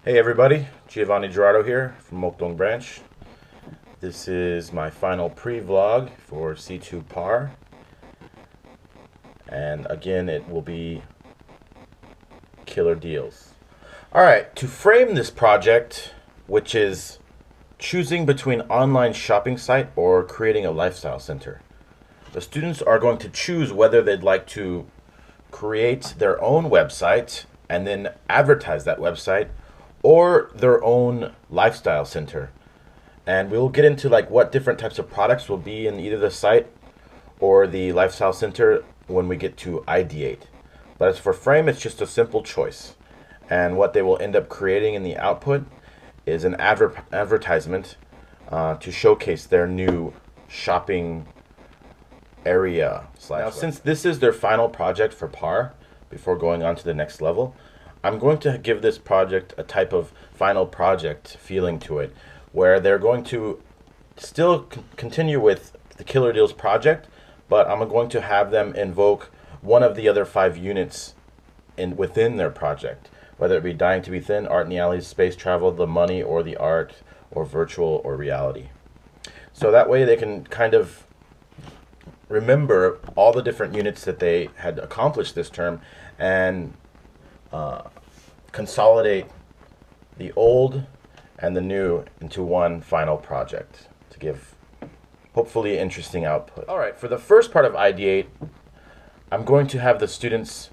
Hey everybody, Gio Gerardo here from Mokdong branch. This is my final pre-vlog for C2 Par, and again it will be killer deals. Alright, to frame this project, which is choosing between online shopping site or creating a lifestyle center, the students are going to choose whether they'd like to create their own website and then advertise that website, or their own lifestyle center. And we'll get into like what different types of products will be in either the site or the lifestyle center when we get to Ideate. But as for frame, it's just a simple choice. And what they will end up creating in the output is an advertisement to showcase their new shopping area. Now, since this is their final project for Par, before going on to the next level, I'm going to give this project a type of final project feeling to it, where they're going to still continue with the Killer Deals project, but I'm going to have them invoke one of the other 5 units within their project, whether it be Dying to be Thin, Art in the Alleys, Space Travel, The Money, or the Art, or Virtual, or Reality. So that way they can kind of remember all the different units that they had accomplished this term and consolidate the old and the new into one final project to give hopefully interesting output. All right, for the first part of Ideate, I'm going to have the students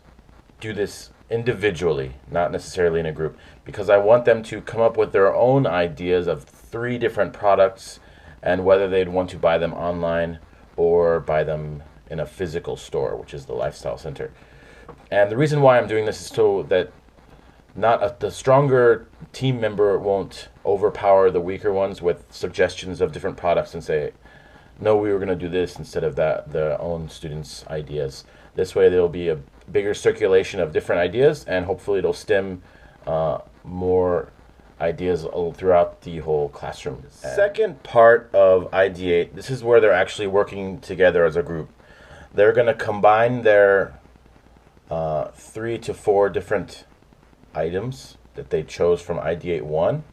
do this individually, not necessarily in a group, because I want them to come up with their own ideas of 3 different products and whether they'd want to buy them online or buy them in a physical store, which is the Lifestyle Center. And the reason why I'm doing this is so that the stronger team member won't overpower the weaker ones with suggestions of different products and say, no, we were going to do this instead of that, their own students' ideas. This way there will be a bigger circulation of different ideas, and hopefully it'll stem more ideas throughout the whole classroom. Second part of Ideate, this is where they're actually working together as a group. They're going to combine their 3 to 4 different items that they chose from Ideate 1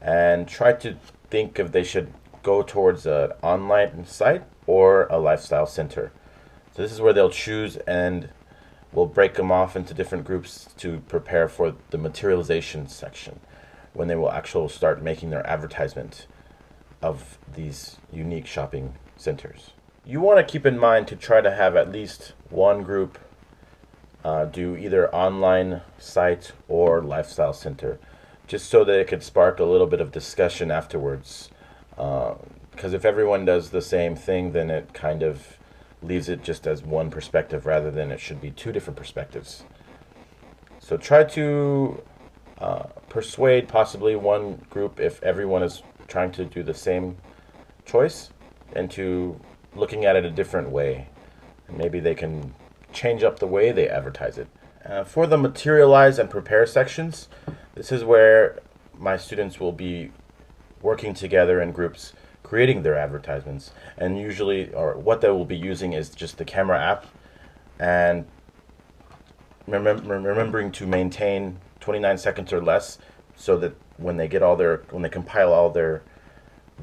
and try to think if they should go towards an online site or a lifestyle center. So this is where they'll choose, and we'll break them off into different groups to prepare for the materialization section, when they will actually start making their advertisement of these unique shopping centers. You want to keep in mind to try to have at least one group do either online site or lifestyle center, just so that it could spark a little bit of discussion afterwards. Because if everyone does the same thing, then it kind of leaves it just as one perspective rather than it should be 2 different perspectives. So try to persuade possibly one group, if everyone is trying to do the same choice, into looking at it a different way. And maybe they can change up the way they advertise it. For the materialize and prepare sections, this is where my students will be working together in groups, creating their advertisements, and usually, or what they will be using is just the camera app, and remembering to maintain 29 seconds or less, so that when they compile all their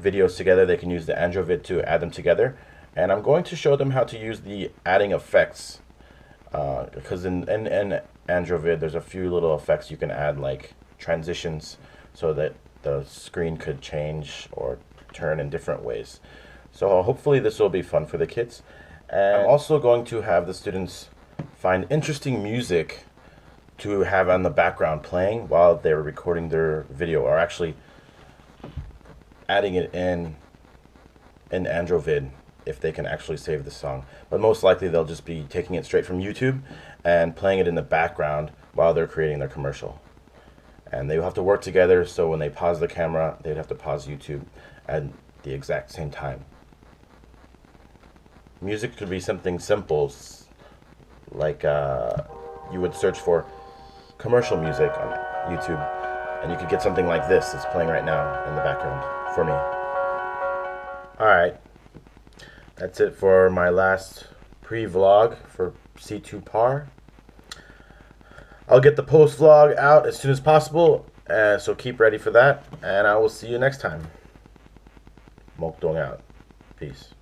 videos together, they can use the Androvid to add them together. And I'm going to show them how to use the adding effects, because in Androvid there's a few little effects you can add, like transitions, so that the screen could change or turn in different ways. So hopefully this will be fun for the kids. And I'm also going to have the students find interesting music to have on the background playing while they're recording their video, or actually adding it in Androvid if they can actually save the song. But most likely they'll just be taking it straight from YouTube and playing it in the background while they're creating their commercial. And they will have to work together, so when they pause the camera, they'd have to pause YouTube at the exact same time. Music could be something simple, like you would search for commercial music on YouTube, and you could get something like this that's playing right now in the background for me. Alright, that's it for my last pre-vlog for C2 Par. I'll get the post vlog out as soon as possible, So keep ready for that, and I will see you next time. Mokdong out. Peace.